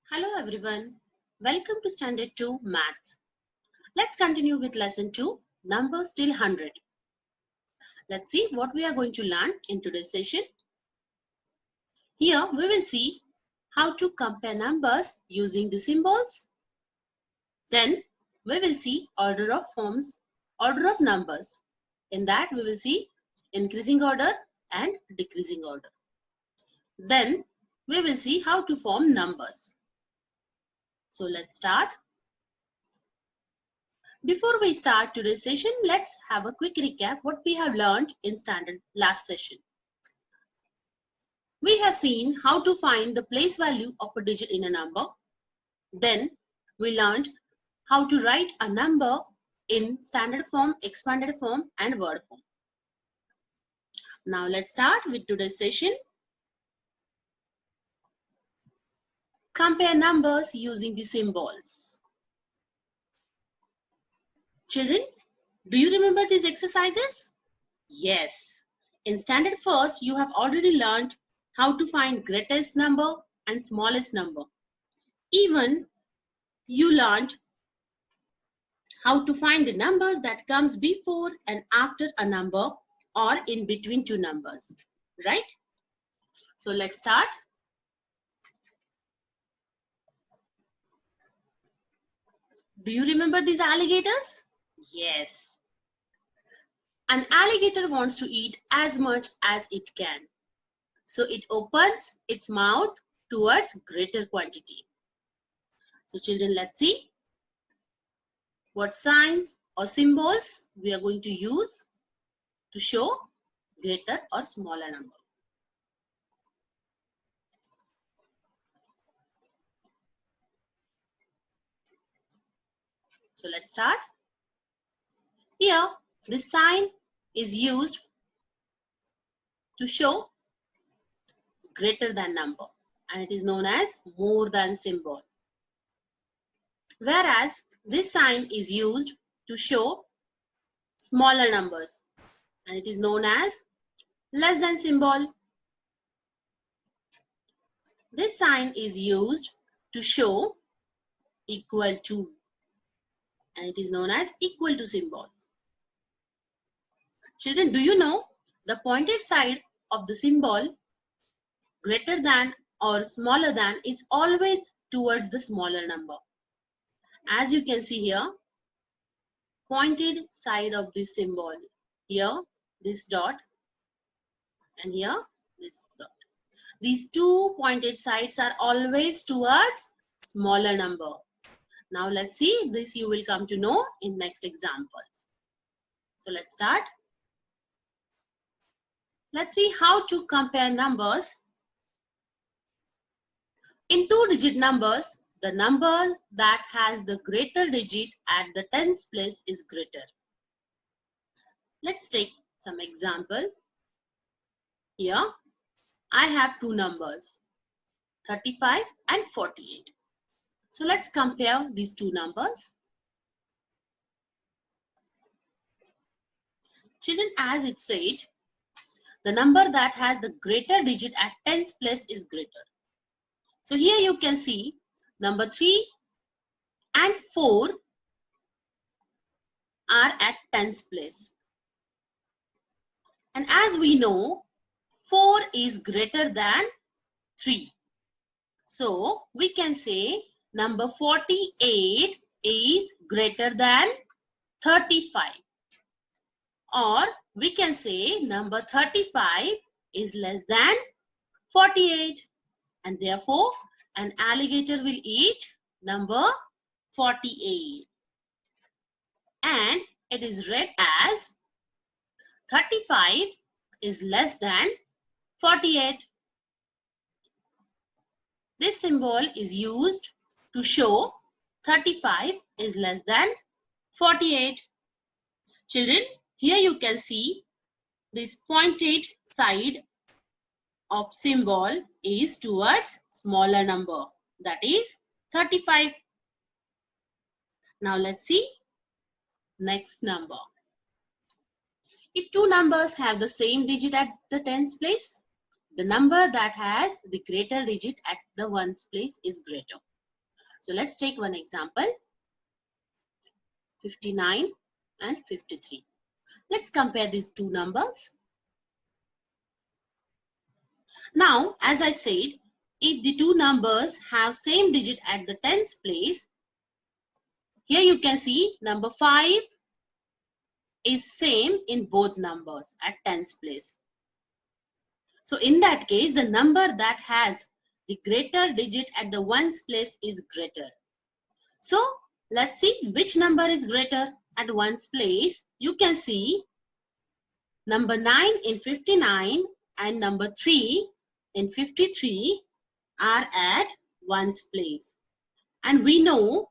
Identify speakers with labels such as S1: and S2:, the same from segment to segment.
S1: Hello everyone. Welcome to Standard 2 Maths. Let's continue with lesson 2, numbers till 100. Let's see what we are going to learn in today's session. Here we will see how to compare numbers using the symbols. Then we will see order of forms, order of numbers. In that we will see increasing order and decreasing order. Then we will see how to form numbers. So let's start. Before we start today's session, let's have a quick recap what we have learned in standard last session. We have seen how to find the place value of a digit in a number. Then we learned how to write a number in standard form, expanded form and word form. Now let's start with today's session. Compare numbers using the symbols. Children, do you remember these exercises? Yes. In standard first, you have already learned how to find greatest number and smallest number. Even you learned how to find the numbers that comes before and after a number or in between two numbers, right? So let's start. Do you remember these alligators? Yes. An alligator wants to eat as much as it can. So it opens its mouth towards greater quantity. So children, let's see what signs or symbols we are going to use to show greater or smaller number. So let's start. Here, this sign is used to show greater than number and it is known as more than symbol. Whereas this sign is used to show smaller numbers and it is known as less than symbol. This sign is used to show equal to and it is known as equal to symbol. Children, do you know the pointed side of the symbol greater than or smaller than is always towards the smaller number. As you can see here, pointed side of this symbol. Here, this dot and here, this dot. These two pointed sides are always towards smaller number. Now let's see, this you will come to know in next examples. So let's start. Let's see how to compare numbers. In two-digit numbers, the number that has the greater digit at the tens place is greater. Let's take some example. Here, I have two numbers, 35 and 48. So let's compare these two numbers. Children, as it said, the number that has the greater digit at tens place is greater. So here you can see number 3 and 4 are at tens place. And as we know, 4 is greater than 3. So we can say number 48 is greater than 35. Or we can say number 35 is less than 48. And therefore, an alligator will eat number 48. And it is read as 35 is less than 48. This symbol is used to show 35 is less than 48. Children, here you can see this pointed side of symbol is towards smaller number, that is 35. Now let's see next number. If two numbers have the same digit at the tens place, the number that has the greater digit at the ones place is greater. So let's take one example, 59 and 53. Let's compare these two numbers. Now, as I said, if the two numbers have same digit at the tens place, here you can see number 5 is same in both numbers at tens place. So in that case, the number that has the greater digit at the ones place is greater. So let's see which number is greater at ones place. You can see number 9 in 59 and number 3 in 53 are at ones place. And we know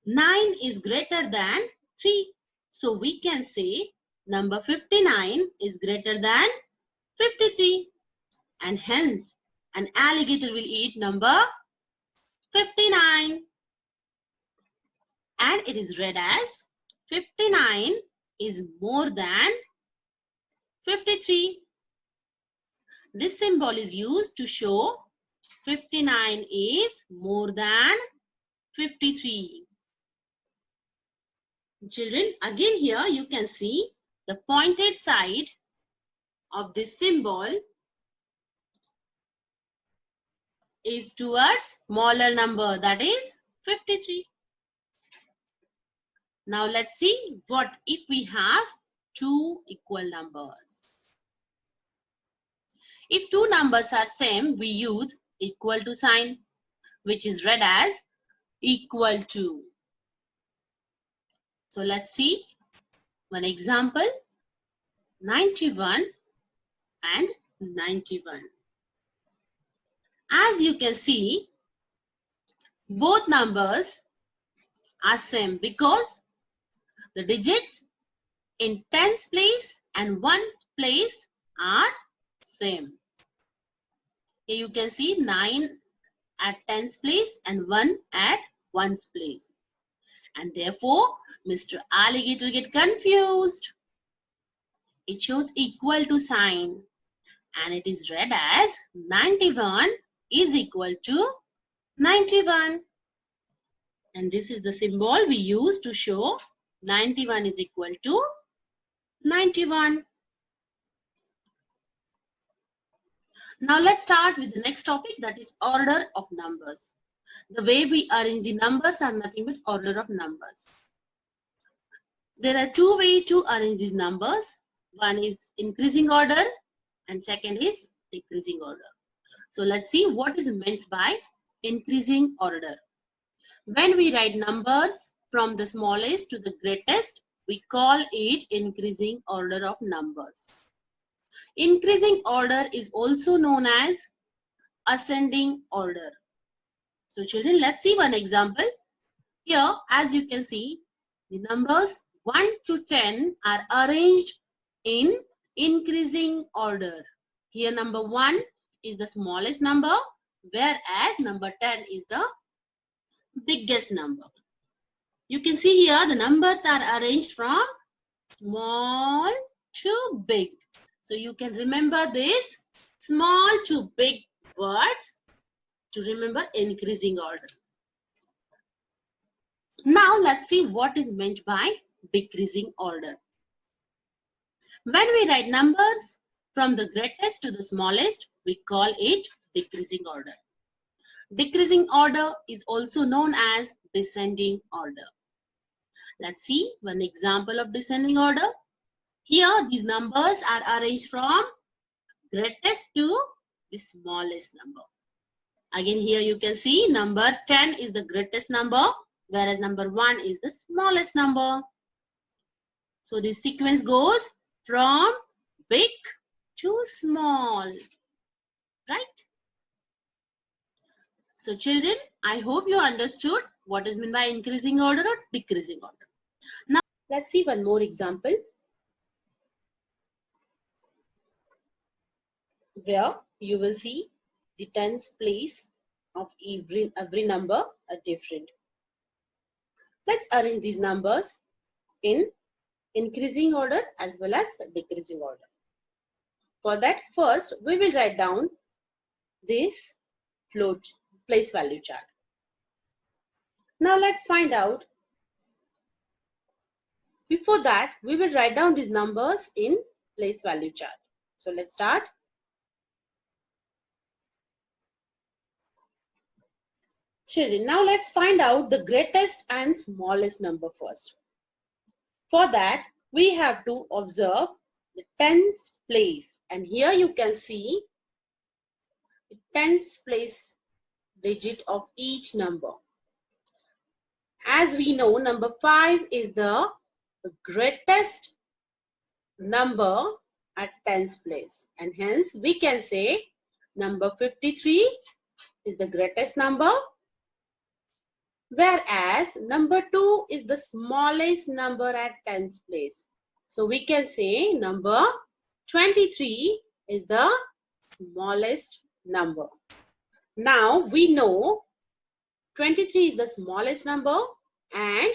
S1: 9 is greater than 3. So we can say number 59 is greater than 53. And hence an alligator will eat number 59. And it is read as 59 is more than 53. This symbol is used to show 59 is more than 53. Children, again here you can see the pointed side of this symbol is towards smaller number, that is 53. Now let's see what if we have two equal numbers. If two numbers are same, we use equal to sign, which is read as equal to. So let's see one example, 91 and 91. As you can see, both numbers are same because the digits in tens place and ones place are same. Here you can see 9 at tens place and 1 at ones place. And therefore, Mr. Alligator get confused. It shows equal to sign and it is read as 91 is equal to 91. And this is the symbol we use to show 91 is equal to 91. Now let's start with the next topic, that is order of numbers. The way we arrange the numbers are nothing but order of numbers. There are two ways to arrange these numbers. One is increasing order and second is decreasing order. So let's see what is meant by increasing order. When we write numbers from the smallest to the greatest, we call it increasing order of numbers. Increasing order is also known as ascending order. So children, let's see one example. Here, as you can see, the numbers 1 to 10 are arranged in increasing order. Here number 1 is the smallest number, whereas number 10 is the biggest number. You can see here the numbers are arranged from small to big. So you can remember this small to big words to remember increasing order. Now let's see what is meant by decreasing order. When we write numbers from the greatest to the smallest, we call it decreasing order. Decreasing order is also known as descending order. Let's see one example of descending order. Here these numbers are arranged from greatest to the smallest number. Again here you can see number 10 is the greatest number, whereas number 1 is the smallest number. So this sequence goes from big to small, right? So children, I hope you understood what is meant by increasing order or decreasing order. Now let's see one more example where you will see the tens place of every number are different. Let's arrange these numbers in increasing order as well as decreasing order. For that, first we will write down this place value chart. Now let's find out. Before that, we will write down these numbers in place value chart. So let's start. Children, now let's find out the greatest and smallest number first. For that, we have to observe the tens place. And here you can see the tens place digit of each number. As we know, number 5 is the greatest number at tens place. And hence, we can say number 53 is the greatest number, whereas number 2 is the smallest number at tens place. So we can say number 23 is the smallest number. Now we know 23 is the smallest number and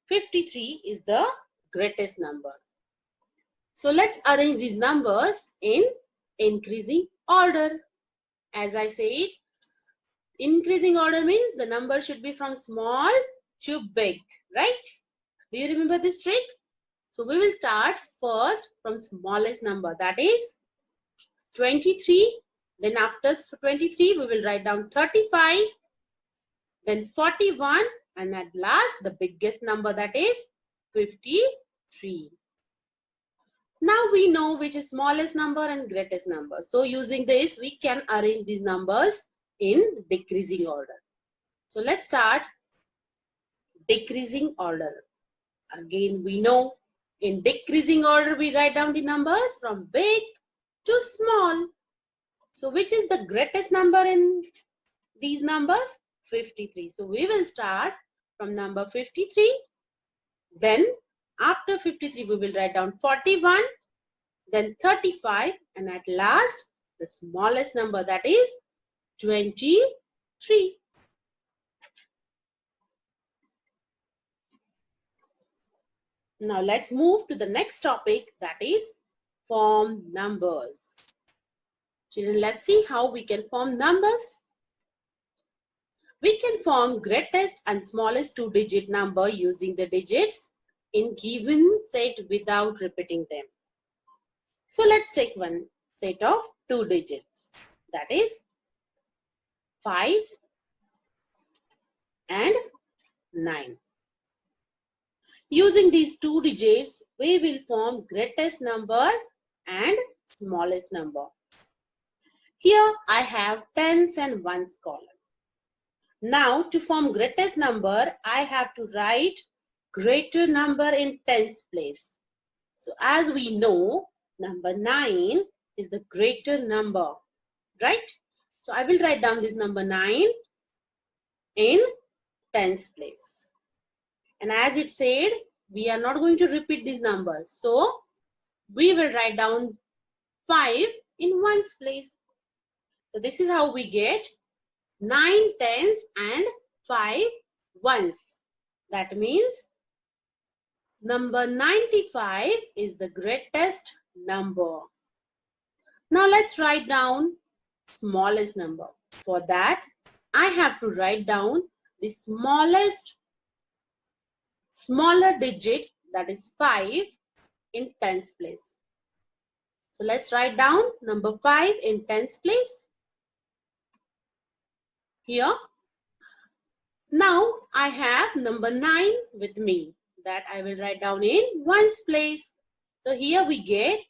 S1: 53 is the greatest number. So let's arrange these numbers in increasing order. As I said, increasing order means the number should be from small to big, right? Do you remember this trick? So we will start first from smallest number, that is 23. Then after 23, we will write down 35, then 41, and at last the biggest number, that is 53. Now we know which is smallest number and greatest number. So using this, we can arrange these numbers in decreasing order. So let's start decreasing order. Again, we know in decreasing order, we write down the numbers from big to small. So which is the greatest number in these numbers? 53. So we will start from number 53. Then after 53, we will write down 41, then 35, and at last the smallest number, that is 23. Now let's move to the next topic, that is form numbers. Children, let's see how we can form numbers. We can form greatest and smallest two-digit number using the digits in given set without repeating them. So let's take one set of two digits, that is 5 and 9. Using these two digits, we will form greatest number and smallest number. Here I have tens and ones column. Now to form greatest number, I have to write greater number in tens place. So as we know, number 9 is the greater number, right? So I will write down this number 9 in tens place. And as it said, we are not going to repeat these numbers. So we will write down 5 in ones place. So this is how we get 9 tens and 5 ones. That means number 95 is the greatest number. Now let's write down smallest number. For that, I have to write down the smaller digit, that is 5 in tens place. So let's write down number 5 in tens place. Here. Now I have number 9 with me, that I will write down in ones place. So here we get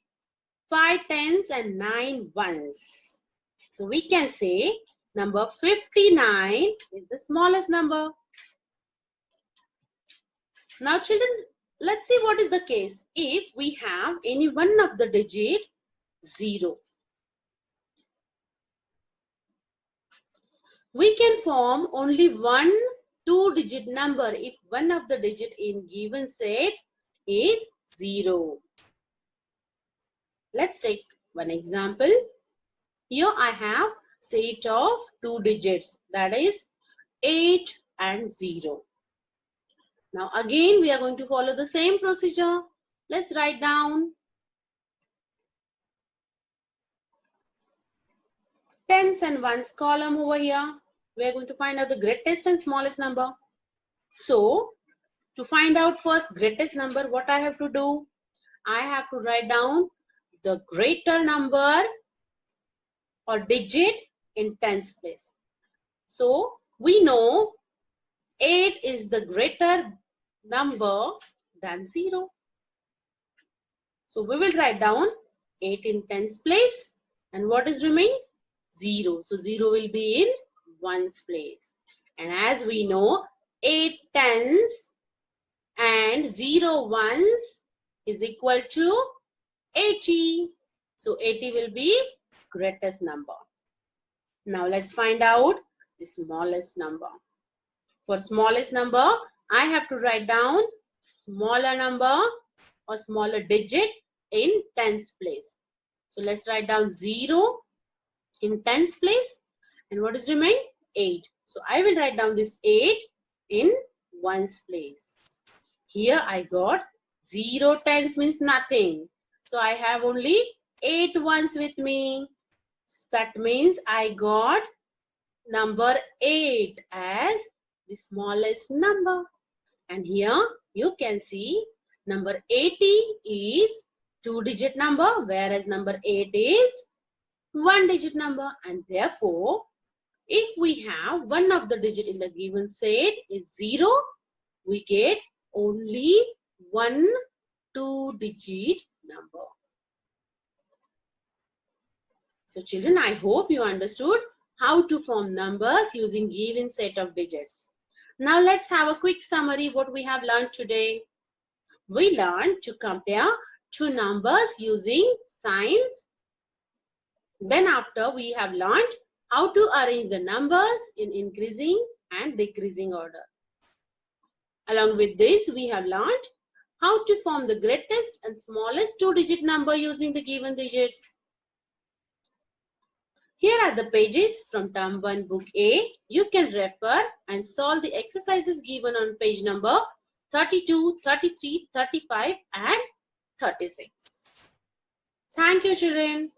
S1: 5 tens and 9 ones. So we can say number 59 is the smallest number. Now children, let's see what is the case if we have any one of the digit 0. We can form only one two-digit number if one of the digit in given set is 0. Let's take one example. Here I have set of two digits, that is 8 and 0. Now again we are going to follow the same procedure. Let's write down tens and ones column over here. We are going to find out the greatest and smallest number. So, to find out first greatest number, what I have to do? I have to write down the greater number or digit in tens place. So, we know 8 is the greater number than 0. So, we will write down 8 in tens place. And what is remain? 0. So, 0 will be in ones place. And as we know, 8 tens and 0 ones is equal to 80. So 80 will be greatest number. Now let's find out the smallest number. For smallest number, I have to write down smaller number or smaller digit in tens place. So let's write down 0 in tens place. And what is remain? 8. So I will write down this 8 in ones place. Here I got 0 tens means nothing. So I have only 8 ones with me. That means I got number 8 as the smallest number. And here you can see number 80 is 2-digit number, whereas number 8 is 1-digit number. And therefore, if we have one of the digit in the given set is 0, we get only 1 2-digit number. So children, I hope you understood how to form numbers using given set of digits. Now let's have a quick summary what we have learned today. We learned to compare two numbers using signs. Then after we have learned how to arrange the numbers in increasing and decreasing order. Along with this, we have learned how to form the greatest and smallest 2-digit number using the given digits. Here are the pages from Term 1 Book A. You can refer and solve the exercises given on page number 32, 33, 35 and 36. Thank you, children.